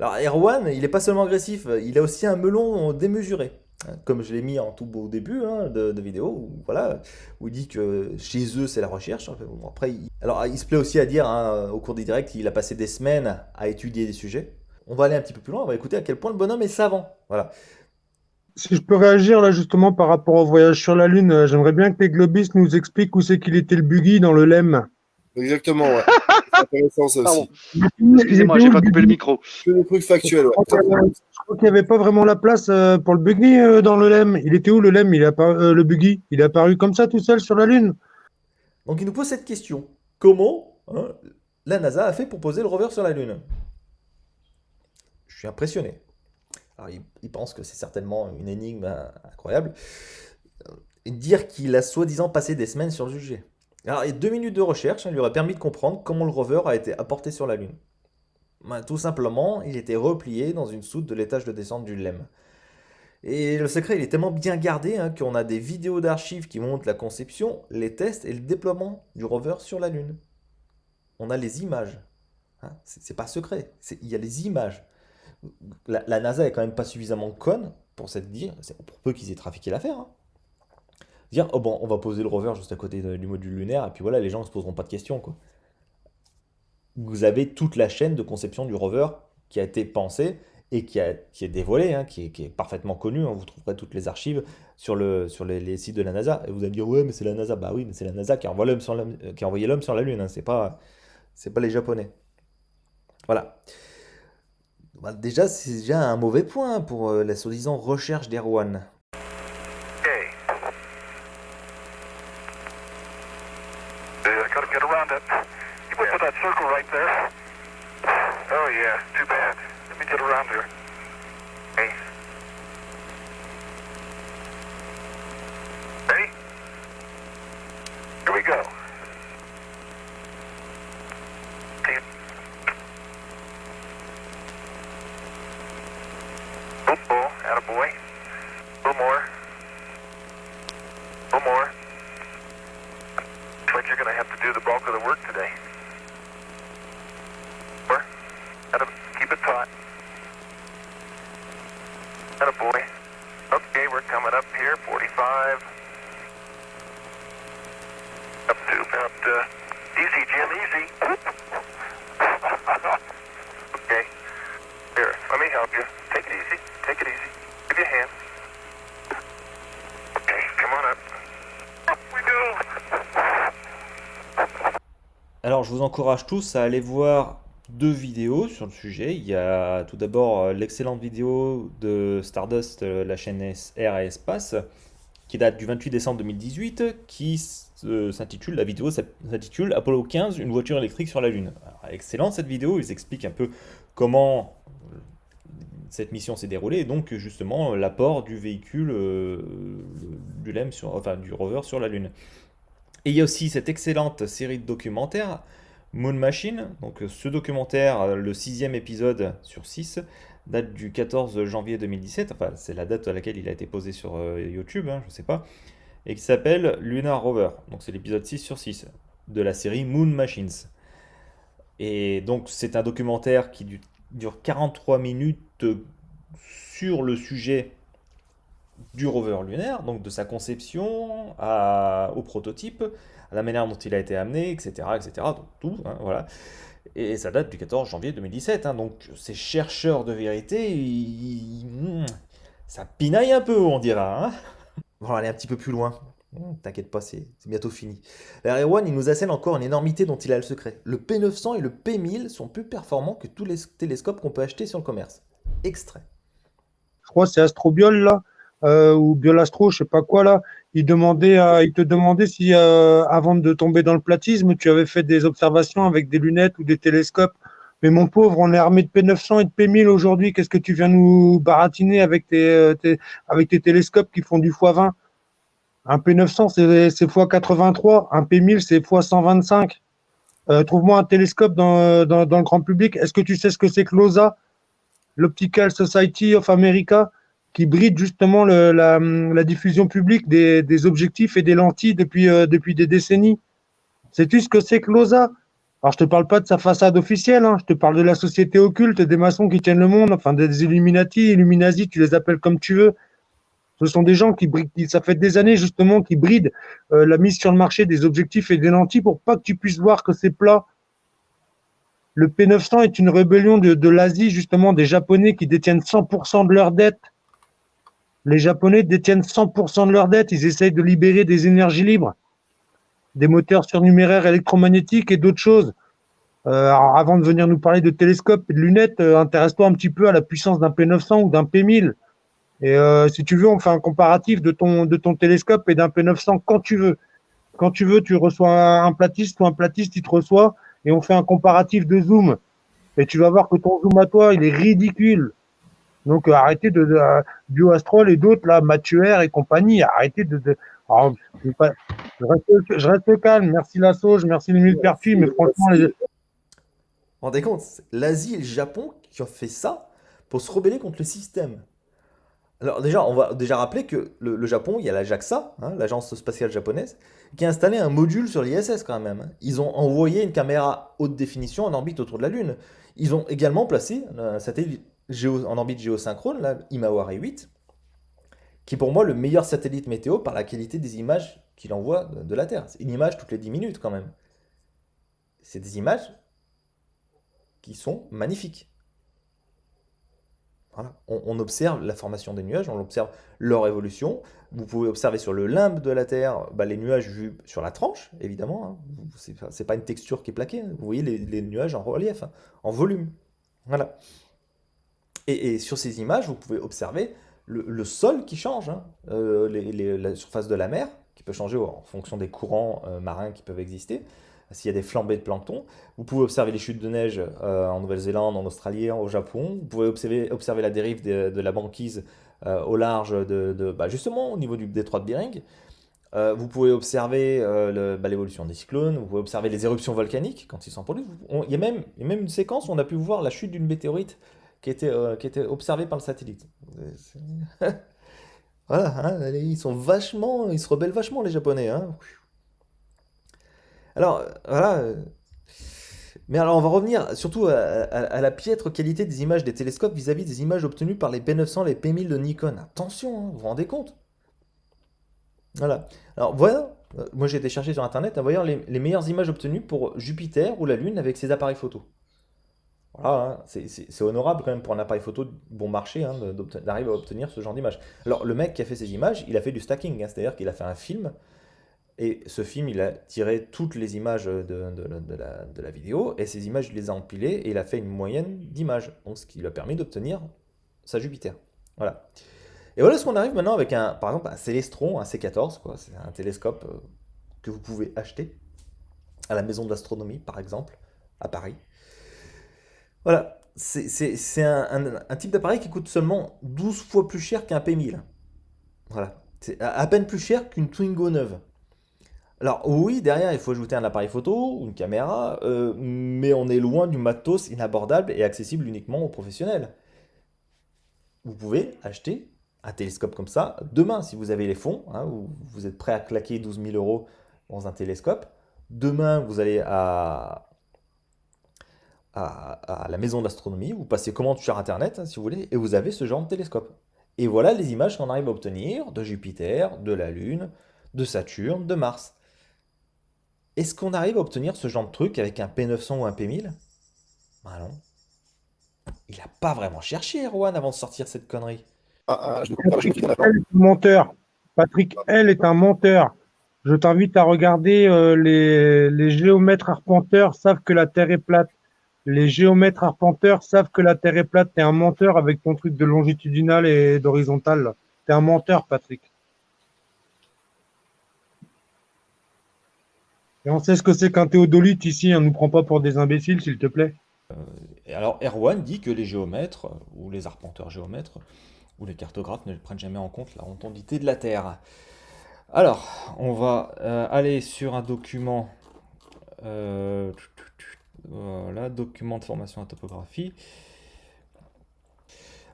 Alors, Erwan, il est pas seulement agressif, il a aussi un melon démesuré. hein, comme je l'ai mis en tout beau début hein, de vidéo, voilà, où il dit que chez eux c'est la recherche. Bon, après, alors il se plaît aussi à dire hein, au cours des directs qu'il a passé des semaines à étudier des sujets. On va aller un petit peu plus loin, on va écouter à quel point le bonhomme est savant. Voilà. Si je peux réagir là justement par rapport au voyage sur la Lune, j'aimerais bien que les globistes nous expliquent où c'est qu'il était le buggy dans le LEM. Exactement, ouais. C'est intéressant, ça Pardon. aussi. Excusez-moi, Il était j'ai où, pas le coupé le buggy? micro. Que des trucs factuels, ouais. Je crois qu'il n'y avait pas vraiment la place pour le buggy dans le LEM. Il était où le LEM? Le buggy? Il est apparu comme ça tout seul sur la Lune? Donc il nous pose cette question. Comment hein, la NASA a fait pour poser le rover sur la Lune? Je suis impressionné. Alors il pense que c'est certainement une énigme incroyable. Et dire qu'il a soi-disant passé des semaines sur le sujet. Alors, et 2 minutes de recherche lui aurait permis de comprendre comment le rover a été apporté sur la Lune. Ben, tout simplement, il était replié dans une soute de l'étage de descente du LEM. Et le secret, il est tellement bien gardé hein, qu'on a des vidéos d'archives qui montrent la conception, les tests et le déploiement du rover sur la Lune. On a les images. Hein, c'est pas secret, il y a les images. La NASA est quand même pas suffisamment conne pour se dire, pour peu qu'ils aient trafiqué l'affaire. Hein. Dire, oh bon, on va poser le rover juste à côté du module lunaire, et puis voilà, les gens ne se poseront pas de questions, quoi. Vous avez toute la chaîne de conception du rover qui a été pensée et qui est dévoilée, hein, qui est parfaitement connue. Hein. Vous trouverez toutes les archives sur les sites de la NASA. Et vous allez me dire, ouais, mais c'est la NASA. Bah oui, mais c'est la NASA qui a envoyé l'homme sur la Lune. Hein. C'est pas les Japonais. Voilà. Bah, déjà, c'est déjà un mauvais point pour la soi-disant recherche d'Erwan. Alors, je vous encourage tous à aller voir 2 vidéos sur le sujet. Il y a tout d'abord l'excellente vidéo de Stardust, la chaîne Air et Espace, qui date du 28 décembre 2018, la vidéo s'intitule Apollo 15, une voiture électrique sur la Lune. Alors, excellente cette vidéo, ils expliquent un peu comment cette mission s'est déroulée et donc justement l'apport du véhicule du LEM du rover sur la Lune. Et il y a aussi cette excellente série de documentaires, Moon Machine. Donc ce documentaire, le 6e épisode sur 6, date du 14 janvier 2017. Enfin, c'est la date à laquelle il a été posé sur YouTube, hein, je sais pas. Et qui s'appelle Lunar Rover. Donc c'est l'épisode 6 sur 6 de la série Moon Machines. Et donc c'est un documentaire qui dure 43 minutes sur le sujet du rover lunaire, donc de sa conception au prototype, à la manière dont il a été amené, etc. etc. donc tout, hein, voilà. Et ça date du 14 janvier 2017. Hein, donc ces chercheurs de vérité, ça pinaille un peu, on dira. Hein. Bon, on va aller un petit peu plus loin. T'inquiète pas, c'est bientôt fini. L'Air-One, il nous assène encore une énormité dont il a le secret. Le P900 et le P1000 sont plus performants que tous les télescopes qu'on peut acheter sur le commerce. Extrait. Je crois que c'est Astrobiol, là, ou Biolastro, je sais pas quoi, là. Il te demandait si, avant de tomber dans le platisme, tu avais fait des observations avec des lunettes ou des télescopes. Mais mon pauvre, on est armé de P900 et de P1000 aujourd'hui. Qu'est-ce que tu viens nous baratiner avec tes télescopes qui font du x20? Un P900, c'est x83. Un P1000, c'est x125. Trouve-moi un télescope dans le grand public. Est-ce que tu sais ce que c'est que l'OSA, l'Optical Society of America, qui bride justement la diffusion publique des objectifs et des lentilles depuis des décennies? Sais-tu ce que c'est que l'OSA? Alors, je te parle pas de sa façade officielle, hein. Je te parle de la société occulte, des maçons qui tiennent le monde, enfin des Illuminati, Illuminati, tu les appelles comme tu veux. Ce sont des gens qui brident, ça fait des années justement qu'ils brident la mise sur le marché des objectifs et des lentilles pour pas que tu puisses voir que c'est plat. Le P900 est une rébellion de l'Asie, justement, des Japonais qui détiennent 100% de leurs dettes. Les Japonais détiennent 100% de leurs dettes. Ils essayent de libérer des énergies libres, des moteurs surnuméraires électromagnétiques et d'autres choses. Alors, avant de venir nous parler de télescopes et de lunettes, intéresse-toi un petit peu à la puissance d'un P900 ou d'un P1000. Et si tu veux, on fait un comparatif de ton télescope et d'un P900 quand tu veux. Quand tu veux, tu reçois un platiste ou un platiste, il te reçoit et on fait un comparatif de zoom. Et tu vas voir que ton zoom à toi, il est ridicule. Donc arrêtez de BioAstrol et d'autres, là, Mathieu et compagnie, arrêtez Alors, je reste calme. Merci la sauge, merci les mille perfils, mais franchement, Vous vous rendez compte, c'est l'Asie et le Japon qui ont fait ça pour se rebeller contre le système. Alors déjà, on va déjà rappeler que le Japon, il y a la JAXA, hein, l'agence spatiale japonaise, qui a installé un module sur l'ISS quand même, hein. Ils ont envoyé une caméra haute définition en orbite autour de la Lune. Ils ont également placé un satellite en orbite géosynchrone, là, Imawari 8, qui est pour moi le meilleur satellite météo par la qualité des images qu'il envoie de la Terre. C'est une image toutes les 10 minutes quand même. C'est des images qui sont magnifiques. Voilà. On observe la formation des nuages, on observe leur évolution. Vous pouvez observer sur le limbe de la Terre les nuages vus sur la tranche, évidemment, hein. C'est pas une texture qui est plaquée, hein. Vous voyez les nuages en relief, hein, en volume. Voilà. Et sur ces images, vous pouvez observer le sol qui change, hein, la surface de la mer, qui peut changer en fonction des courants marins qui peuvent exister. S'il y a des flambées de plancton, vous pouvez observer les chutes de neige en Nouvelle-Zélande, en Australie, au Japon. Vous pouvez observer la dérive de la banquise au large justement au niveau du détroit de Bering. Vous pouvez observer l'évolution des cyclones, vous pouvez observer les éruptions volcaniques quand ils sont produits. Il y a même une séquence où on a pu voir la chute d'une météorite qui était observée par le satellite. Voilà, hein, ils se rebellent vachement les Japonais, hein. Alors, voilà. Mais alors, on va revenir surtout à la piètre qualité des images des télescopes vis-à-vis des images obtenues par les P900, les P1000 de Nikon. Attention, hein, vous vous rendez compte? Voilà. Alors, voilà. Moi, j'ai été chercher sur Internet, hein, voyons les meilleures images obtenues pour Jupiter ou la Lune avec ces appareils photo. Voilà, hein, c'est honorable quand même pour un appareil photo de bon marché, hein, d'arriver à obtenir ce genre d'image. Alors, le mec qui a fait ces images, il a fait du stacking, hein, c'est-à-dire qu'il a fait un film. Et ce film, il a tiré toutes les images de la vidéo, et ces images, il les a empilées, et il a fait une moyenne d'images. Donc, ce qui lui a permis d'obtenir sa Jupiter. Voilà. Et voilà ce qu'on arrive maintenant avec par exemple, un Célestron, un C14, quoi. C'est un télescope que vous pouvez acheter à la Maison de l'Astronomie, par exemple, à Paris. Voilà. C'est un type d'appareil qui coûte seulement 12 fois plus cher qu'un P1000. Voilà. C'est à peine plus cher qu'une Twingo neuve. Alors oui, derrière, il faut ajouter un appareil photo ou une caméra, mais on est loin du matos inabordable et accessible uniquement aux professionnels. Vous pouvez acheter un télescope comme ça demain, si vous avez les fonds, hein, vous êtes prêt à claquer 12 000 euros dans un télescope. Demain, vous allez à la Maison de l'Astronomie, vous passez commande sur Internet, hein, si vous voulez, et vous avez ce genre de télescope. Et voilà les images qu'on arrive à obtenir de Jupiter, de la Lune, de Saturne, de Mars. Est-ce qu'on arrive à obtenir ce genre de truc avec un P900 ou un P1000? Ben non. Il n'a pas vraiment cherché, Erwan, avant de sortir cette connerie. Je ne comprends pas, j'ai une Elle est un menteur. Patrick, elle est un menteur. Je t'invite à regarder les géomètres arpenteurs savent que la Terre est plate. Les géomètres arpenteurs savent que la Terre est plate. T'es un menteur avec ton truc de longitudinal et d'horizontal. T'es un menteur, Patrick. Et on sait ce que c'est qu'un théodolite ici. On ne nous prend pas pour des imbéciles, s'il te plaît. Et alors, Erwan dit que les géomètres, ou les arpenteurs géomètres, ou les cartographes ne prennent jamais en compte la rotondité de la Terre. Alors, on va aller sur un document. Voilà, document de formation à topographie.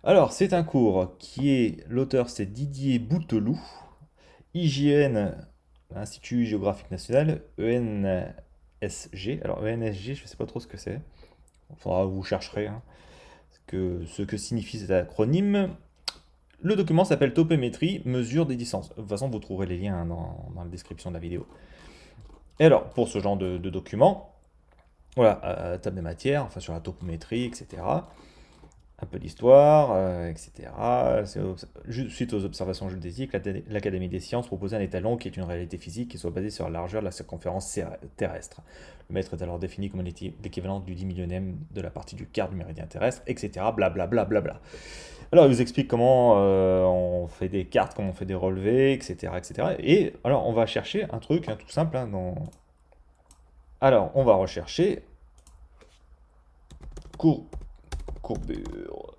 Alors, c'est un cours qui est, l'auteur c'est Didier Bouteloup, IGN, Institut Géographique National, ENSG. Alors, ENSG, je ne sais pas trop ce que c'est. Vous chercherez, hein, ce que signifie cet acronyme. Le document s'appelle Topémétrie, mesure des distances. De toute façon, vous trouverez les liens hein, dans la description de la vidéo. Et alors, pour ce genre de document, voilà, table des matières, enfin sur la topométrie, etc. Un peu d'histoire, etc. Suite aux observations géodésiques, l'Académie des sciences proposait un étalon qui est une réalité physique qui soit basée sur la largeur de la circonférence terrestre. Le mètre est alors défini comme l'équivalent du 10 millionième de la partie du quart du méridien terrestre, etc. Blablabla. Alors, il vous explique comment on fait des cartes, comment on fait des relevés, etc. etc. Et alors, on va chercher un truc tout simple. Hein, Alors, on va rechercher courbure.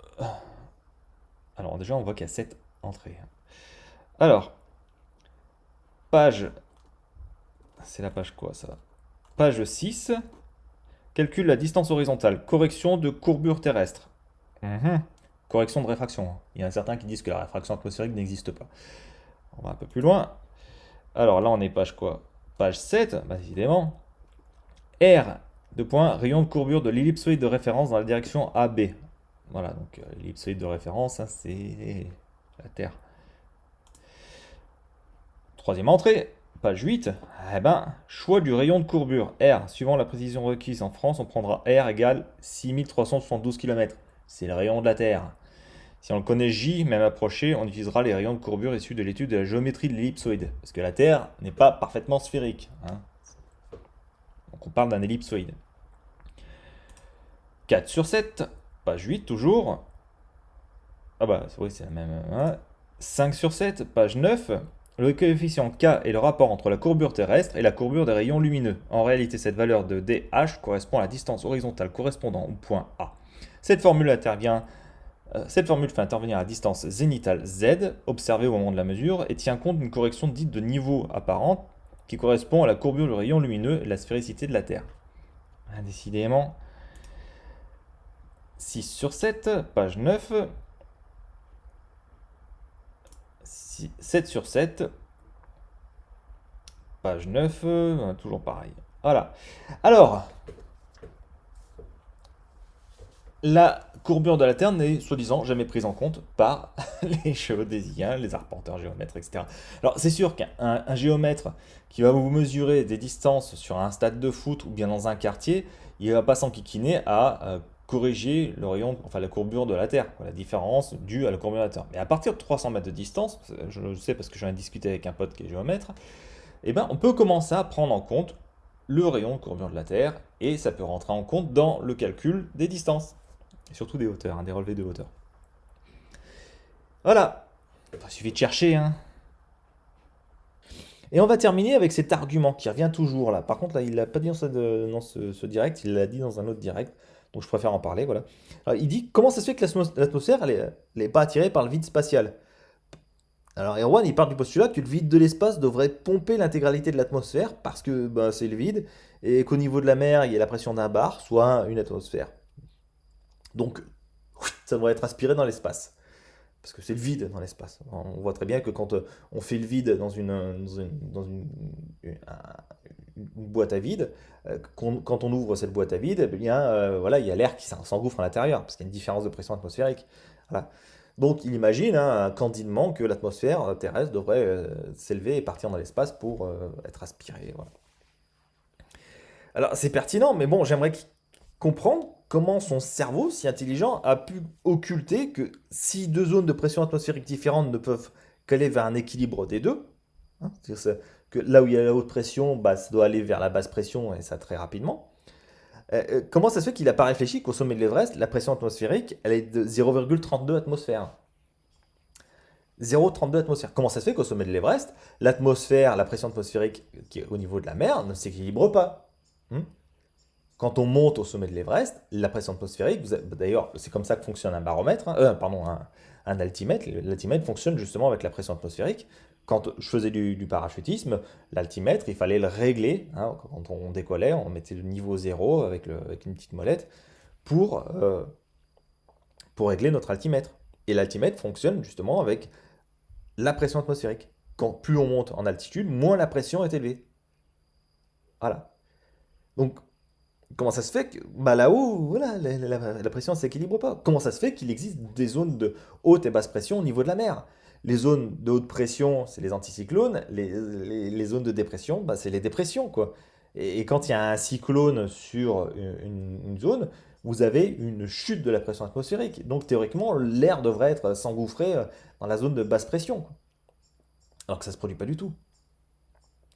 Alors, déjà, on voit qu'il y a 7 entrées. Alors, page... C'est la page quoi, ça? Page 6. Calcule la distance horizontale. Correction de courbure terrestre. Correction de réfraction. Il y en a certains qui disent que la réfraction atmosphérique n'existe pas. On va un peu plus loin. Alors là, on est page quoi? Page 7, bah, évidemment. R, rayon de courbure de l'ellipsoïde de référence dans la direction AB. Voilà, donc l'ellipsoïde de référence, hein, c'est la Terre. Troisième entrée, page 8. Eh ben, choix du rayon de courbure. R, suivant la précision requise en France, on prendra R égale 6372 km. C'est le rayon de la Terre. Si on le connaît J, même approché, on utilisera les rayons de courbure issus de l'étude de la géométrie de l'ellipsoïde. Parce que la Terre n'est pas parfaitement sphérique. Hein. Donc on parle d'un ellipsoïde. 4 sur 7, page 8 toujours. Ah bah oui, c'est la même. Hein. 5 sur 7, page 9. Le coefficient K est le rapport entre la courbure terrestre et la courbure des rayons lumineux. En réalité, cette valeur de DH correspond à la distance horizontale correspondant au point A. Cette formule fait intervenir la distance zénitale Z, observée au moment de la mesure, et tient compte d'une correction dite de niveau apparente, qui correspond à la courbure du rayon lumineux et de la sphéricité de la Terre. Décidément. 6 sur 7, page 9. 7 sur 7, page 9, toujours pareil. Voilà. Alors, la courbure de la Terre n'est soi-disant jamais prise en compte par les géodésiens, les arpenteurs, géomètres, etc. Alors, c'est sûr qu'un géomètre qui va vous mesurer des distances sur un stade de foot ou bien dans un quartier, il ne va pas s'enquiquiner à corriger le rayon, enfin la courbure de la Terre, la différence due à la courbure de la Terre. Mais à partir de 300 mètres de distance, je le sais parce que j'en ai discuté avec un pote qui est géomètre, eh ben, on peut commencer à prendre en compte le rayon de courbure de la Terre et ça peut rentrer en compte dans le calcul des distances, et surtout des hauteurs, des relevés de hauteur. Voilà, il suffit de chercher. Hein. Et on va terminer avec cet argument qui revient toujours là. Par contre, là, il l'a pas dit dans ce direct, il l'a dit dans un autre direct. Donc je préfère en parler, voilà. Alors, il dit, comment ça se fait que l'atmosphère, elle n'est pas attirée par le vide spatial? Alors Erwan, il part du postulat que le vide de l'espace devrait pomper l'intégralité de l'atmosphère, parce que c'est le vide, et qu'au niveau de la mer, il y a la pression d'un bar, soit une atmosphère. Donc, ça devrait être aspiré dans l'espace. Parce que c'est le vide dans l'espace. On voit très bien que quand on fait le vide dans une boîte à vide, quand on ouvre cette boîte à vide, eh bien, voilà, il y a l'air qui s'engouffre à l'intérieur, parce qu'il y a une différence de pression atmosphérique. Voilà. Donc il imagine candidement que l'atmosphère terrestre devrait s'élever et partir dans l'espace pour être aspirée. Voilà. Alors c'est pertinent, mais bon, j'aimerais comprendre comment son cerveau, si intelligent, a pu occulter que si deux zones de pression atmosphérique différentes ne peuvent qu'aller vers un équilibre des deux, hein, c'est-à-dire que là où il y a la haute pression, ça doit aller vers la basse pression, et ça très rapidement. Comment ça se fait qu'il n'a pas réfléchi qu'au sommet de l'Everest, la pression atmosphérique, elle est de 0,32 atmosphères? 0,32 atmosphères. Comment ça se fait qu'au sommet de l'Everest, l'atmosphère, la pression atmosphérique qui est au niveau de la mer ne s'équilibre pas? Quand on monte au sommet de l'Everest, la pression atmosphérique, d'ailleurs, c'est comme ça que fonctionne un baromètre, un altimètre. L'altimètre fonctionne justement avec la pression atmosphérique. Quand je faisais du parachutisme, l'altimètre, il fallait le régler. Hein, quand on décollait, on mettait le niveau 0 avec une petite molette pour régler notre altimètre. Et l'altimètre fonctionne justement avec la pression atmosphérique. Plus on monte en altitude, moins la pression est élevée. Voilà. Donc, Comment ça se fait que bah là-haut, voilà, la pression ne s'équilibre pas? Comment ça se fait qu'il existe des zones de haute et basse pression au niveau de la mer? Les zones de haute pression, c'est les anticyclones. Les zones de dépression, bah, c'est les dépressions, quoi. Et quand il y a un cyclone sur une zone, vous avez une chute de la pression atmosphérique. Donc théoriquement, l'air devrait être s'engouffrer dans la zone de basse pression, quoi. Alors que ça ne se produit pas du tout.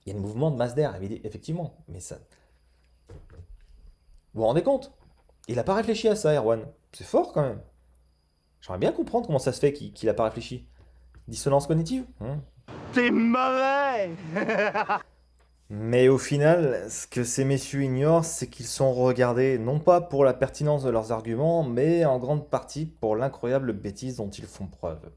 Il y a un mouvement de masse d'air, effectivement. Mais ça, vous vous rendez compte? Il n'a pas réfléchi à ça, Erwan. C'est fort quand même. J'aimerais bien comprendre comment ça se fait qu'il n'a pas réfléchi. Dissonance cognitive? T'es mauvais! Mais au final, ce que ces messieurs ignorent, c'est qu'ils sont regardés non pas pour la pertinence de leurs arguments, mais en grande partie pour l'incroyable bêtise dont ils font preuve.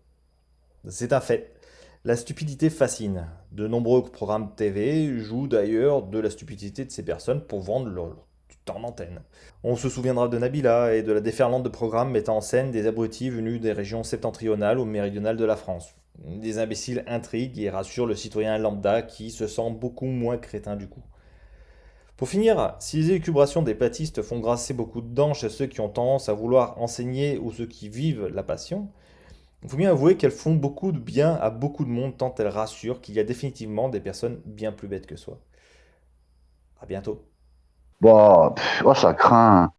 C'est un fait. La stupidité fascine. De nombreux programmes TV jouent d'ailleurs de la stupidité de ces personnes pour vendre leur du temps d'antenne. On se souviendra de Nabila et de la déferlante de programmes mettant en scène des abrutis venus des régions septentrionales ou méridionales de la France. Des imbéciles intriguent et rassurent le citoyen lambda qui se sent beaucoup moins crétin du coup. Pour finir, si les élucubrations des platistes font grasser beaucoup de dents chez ceux qui ont tendance à vouloir enseigner ou ceux qui vivent la passion, il faut bien avouer qu'elles font beaucoup de bien à beaucoup de monde tant elles rassurent qu'il y a définitivement des personnes bien plus bêtes que soi. À bientôt. Bah, oh, ça craint.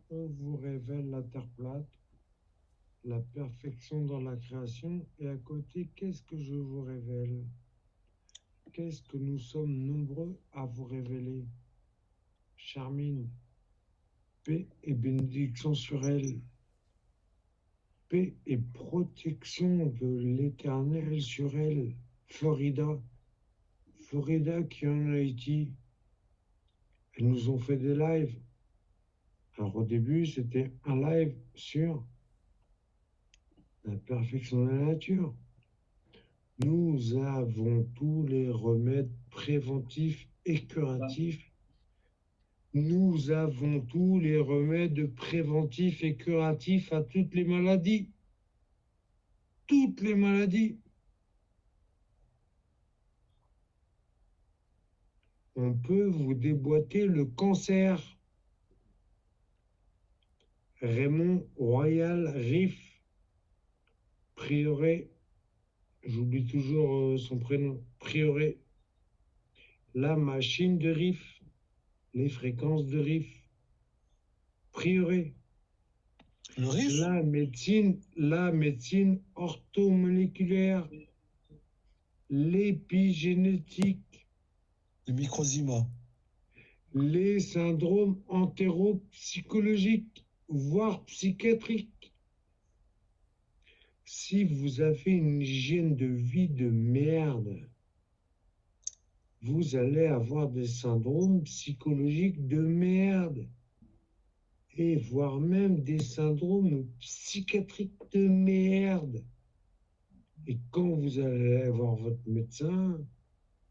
On vous révèle la Terre plate, la perfection dans la création, et à côté, qu'est-ce que je vous révèle? Qu'est-ce que nous sommes nombreux à vous révéler? Charmine, paix et bénédiction sur elle, paix et protection de l'Éternel sur elle. Florida, Florida qui est en Haïti, elles nous ont fait des lives. Alors au début, c'était un live sur la perfection de la nature. Nous avons tous les remèdes préventifs et curatifs. Nous avons tous les remèdes préventifs et curatifs à toutes les maladies. Toutes les maladies. On peut vous déboîter le cancer. Raymond Royal Riff, Prieuré, j'oublie toujours son prénom, Prieuré, la machine de Riff, les fréquences de Riff, Prieuré. Le riff? La médecine orthomoléculaire, l'épigénétique, Le microzima. les syndromes entéropsychologiques, voire psychiatriques. Si vous avez une hygiène de vie de merde, vous allez avoir des syndromes psychologiques de merde. Et voire même des syndromes psychiatriques de merde. Et quand vous allez voir votre médecin,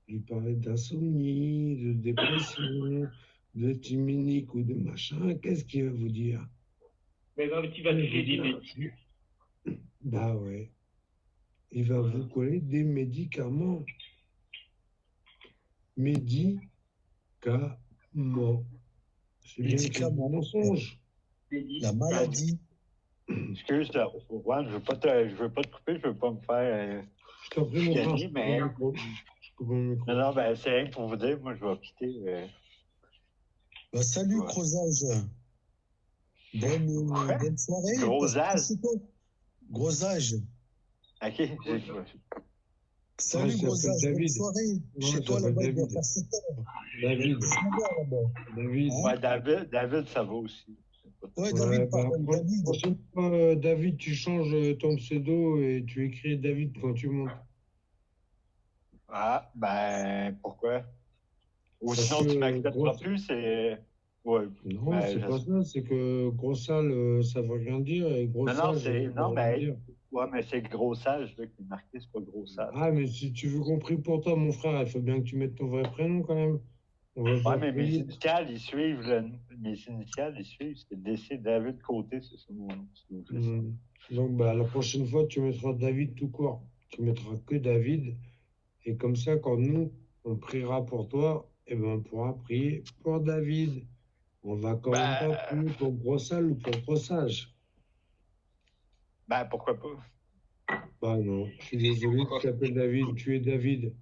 lui parler d'insomnie, de dépression, de timinique ou de machin, qu'est-ce qu'il va vous dire? Mais tu vas te dire des médicaments. Bah ouais. Il va vous coller des médicaments. Médicaments. C'est bien que Médicaments. un mensonge. La maladie. Excuse, Juan, je veux pas te couper, je veux pas me faire. Je t'en prie, mon frère, je mais... coupe le micro. Non, ben c'est rien pour vous dire, moi je vais quitter. Bah, salut, Ouais. Crozage. Bonne soirée. Grosage. Grosage. Ok, j'ai- Salut, Ouais, il Grosage. s'appelle Bonne David. soirée. Ouais, Chez il toi, s'appelle là-bas, il doit David. faire 7 heures. David. David. David. Ouais, David, ça va aussi. Ouais, Ouais, David, bah, pardon, David. prochaine fois, David, tu changes ton pseudo et tu écris David quand tu montes. Ah, ben, pourquoi? Ou Parce sinon, tu que m'accepteras gros- plus, c'est. Ouais. Non, Ben, c'est je pas sais. ça, c'est que gros sale, ça veut rien dire et gros Non, non, sale, c'est. ça Non, veut rien ben. dire. Ouais, mais c'est grossage là, qui est marqué, c'est pas grossage. Ah, mais si tu veux compris pour toi, mon frère, il faut bien que tu mettes ton vrai prénom quand même. On va Ouais, pas mais mes payer. initiales, ils suivent mes initiales, ils suivent. C'est DC David Côté, c'est ça mon nom. Donc, c'est ça. Donc, bah, la prochaine fois, tu mettras David tout court. Tu mettras que David. Et comme ça, quand nous, on priera pour toi, et ben on pourra prier pour David. On va quand même pas Ben, prier pour gros sale ou pour gros sage. ben, pourquoi pas? Bah non, je suis désolé, tu Pourquoi? t'appelles David, tu es David.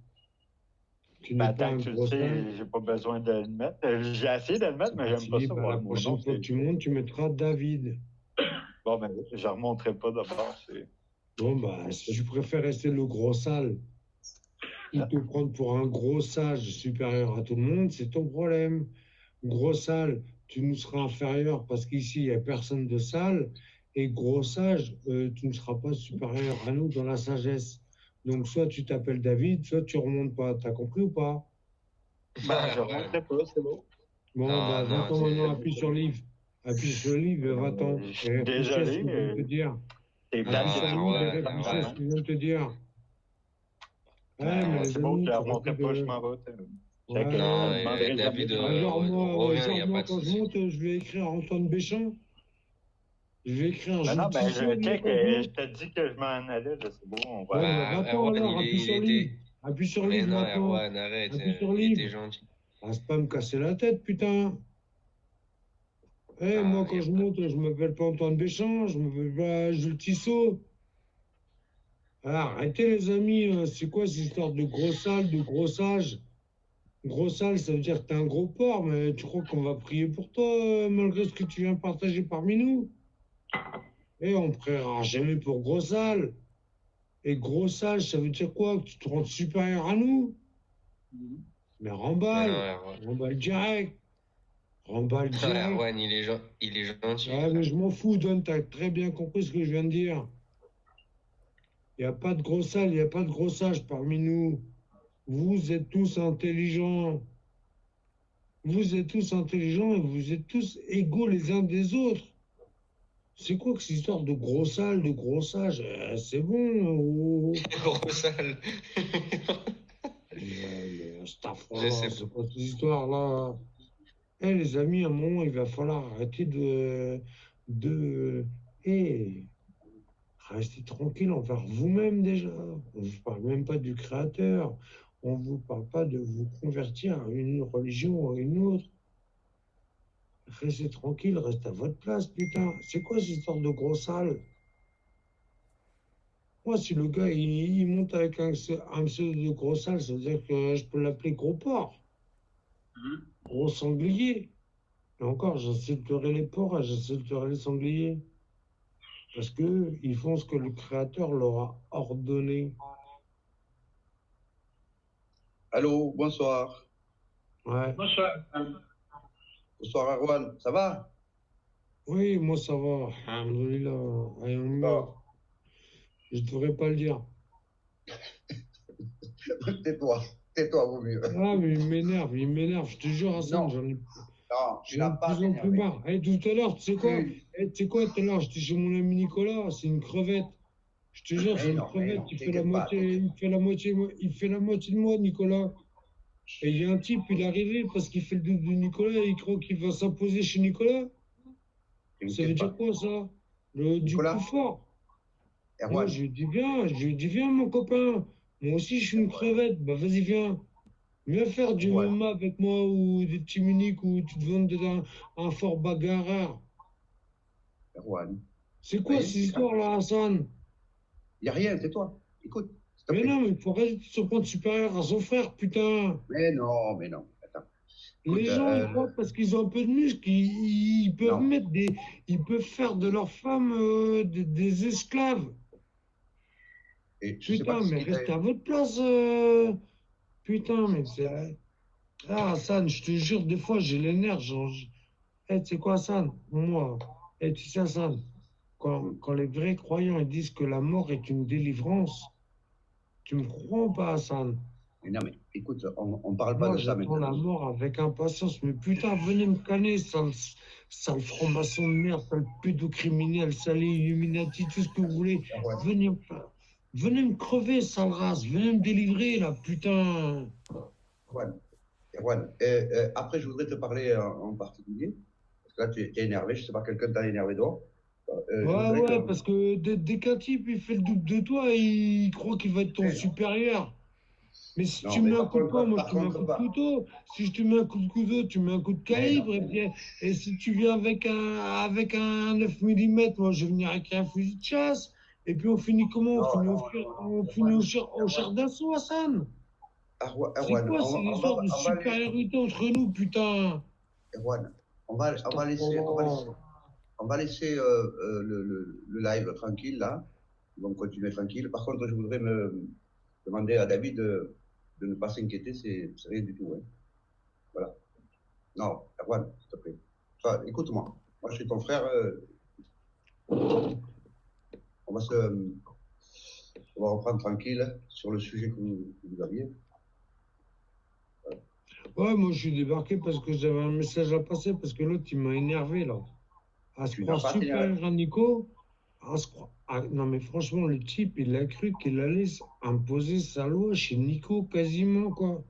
Tu n'es Ben, pas tant un que tu le gros sale. sais, j'ai pas besoin de le mettre. J'ai essayé de le mettre, mais j'aime pas Si, ça bah, voir la mon nom. prochaine fois que tu montes, tu mettras David. Bon, ben, je remonterai pas d'abord. Bon, bah, si tu préfères rester le gros sale ou te prendre pour un gros sage supérieur à tout le monde, c'est ton problème. Gros sale, tu nous seras inférieur parce qu'ici, il n'y a personne de sale. Et gros sage, tu ne seras pas supérieur à nous dans la sagesse. Donc, soit tu t'appelles David, soit tu remontes pas. T'as compris ou pas? Ben, je Voilà. remonterai pas, c'est bon. Bon, Non, bah, non, va-t'en maintenant, c'est. appuie sur livre. Appuie sur livre et va-t'en. Je Et suis réfléchis à ce désolé. que je viens de te dire. T'es Appuie plate, sur c'est Non, livre et tout. Erwan, réfléchis à ce Pardon. que Erwan. je viens de te dire. Ouais, mais Non, les C'est beau, amis, je tu remonterai arrêtes pas, je de. m'en vais. Je Ouais, non, ouais. demanderai jamais David, de Bah, genre, reviens, il n'y a pas moi, de quand je souci. monte, je vais écrire Antoine Béchamp. Je vais écrire Ben non, Jules ben, Tissot, moi, check, quand je je monte. te dis que je m'en allais, là, c'est bon, on Bon, va. bah, Bah, va-t'en Erwan, alors, appuie sur livre. Appuie sur Mais livre non, maintenant. Erwan, arrête, Appuie sur il était livre. gentil. Ah, c'est pas me casser la tête, putain. Eh, moi, Ah, quand je monte, je m'appelle pas Antoine Béchamp, je m'appelle pas Jules Tissot. Ah, arrêtez, les amis, c'est quoi cette histoire de gros sale, de gros sage? Gros sale, ça veut dire que t'es un gros porc, mais tu crois qu'on va prier pour toi, malgré ce que tu viens partager parmi nous? Eh, on priera jamais pour gros sale. Et gros sage, ça veut dire quoi? Que tu te rends supérieur à nous? Mais Mais non, Erwan. remballe direct, remballe Non, direct. Erwan, il est gentil, Ah, mais frère. je m'en fous, Don, t'as très bien compris ce que je viens de dire. Il n'y a pas de gros sale, il n'y a pas de gros sage parmi nous. Vous êtes tous intelligents. Vous êtes tous intelligents et vous êtes tous égaux les uns des autres. C'est quoi que cette histoire de gros sale, de gros sage? C'est bon. Gros sale. Mais Je sais c'est pas. quoi cette histoire-là? Eh, les amis, à un moment, il va falloir arrêter de, eh, rester tranquille envers vous-même déjà. On ne vous parle même pas du Créateur. On ne vous parle pas de vous convertir à une religion ou à une autre. Restez tranquille, restez à votre place, putain. C'est quoi cette histoire de gros sale? Moi, si le gars il monte avec un pseudo de gros sale, ça veut dire que je peux l'appeler gros porc, gros sanglier. Et encore, j'insulterai les porcs et j'insulterai les sangliers. Parce que ils font ce que le Créateur leur a ordonné. Allô, bonsoir. Ouais. Bonsoir Erwan, ça va? Oui, moi ça va. Alhamdoulilah. Je devrais pas le dire. Tais-toi, vaut mieux. Ah, mais il m'énerve. Je te jure, Hassan, Non, j'en ai tu n'as de pas à plus en plus t'énerver. marre. Tout à l'heure, tu sais quoi? Tout à l'heure, j'étais chez mon ami Nicolas, c'est une crevette. Je te jure, c'est une crevette. Il fait la moitié de moi, Nicolas. Et il y a un type, il est arrivé parce qu'il fait le double de Nicolas et il croit qu'il va s'imposer chez Nicolas. Ça veut dire quoi, ça? Du coup fort. Moi, je lui dis, viens, mon copain. Moi aussi, je suis une crevette. Bah, vas-y, viens. Viens faire du MMA avec moi ou des petits Munich ou tu te vends un fort bagarreur. Erwan. C'est quoi cette histoire-là, Hassan? Il n'y a rien, tais-toi. Écoute. Mais non, mais il faut arrêter de se prendre supérieur à son frère, putain. Mais non. Attends. Les gens, ils croient parce qu'ils ont un peu de muscle, ils peuvent ils peuvent faire de leurs femmes des esclaves. Putain, mais restez à votre place. Putain, mais c'est. Ah, Hassan, je te jure, des fois, j'ai les nerfs. Tu sais quoi, Hassan? Moi, tu sais, Hassan, quand les vrais croyants ils disent que la mort est une délivrance, tu me crois ou pas, Hassan? Mais non, mais écoute, on parle pas Moi, de ça j'attends maintenant. la mort avec impatience. Mais putain, venez me canner, sale franc-maçon de merde, sale pédocriminel, sale Illuminati, tout ce que vous voulez. Venez me crever, sale race. Venez me délivrer, là, putain. Erwan, après, je voudrais te parler en particulier. Parce que là, tu es énervé. Je sais pas, quelqu'un t'a énervé dehors. Parce que dès qu'un type, il fait le double de toi, il croit qu'il va être ton supérieur. Mais si Non, tu mais mets un par coup de contre, poing, moi par je te mets un contre, coup de pas. couteau. Si je te mets un coup de couteau, tu mets un coup de Mais non, calibre. Et si tu viens avec un 9 mm, moi je vais venir avec un fusil de chasse. Et puis on finit comment? On non, finit non, on finit Erwan, au char d'assaut, Hassan. C'est Erwan, quoi ces histoires de on va aller, supériorité entre nous, putain? Erwan, Putain, oh. on va laisser le live tranquille là. Ils vont continuer tranquille. Par contre, je voudrais me demander à David de ne pas s'inquiéter, c'est rien du tout. Hein. Voilà. Non, Erwan, s'il te plaît. Enfin, écoute-moi. Moi, je suis ton frère. On va on va reprendre tranquille sur le sujet que vous aviez. Ouais, moi je suis débarqué parce que j'avais un message à passer, parce que l'autre il m'a énervé là. À se Tu n'as croire pas t'énerver. super, hein, Nico. Non, mais franchement, le type, il a cru qu'il allait imposer sa loi chez Nico quasiment, quoi.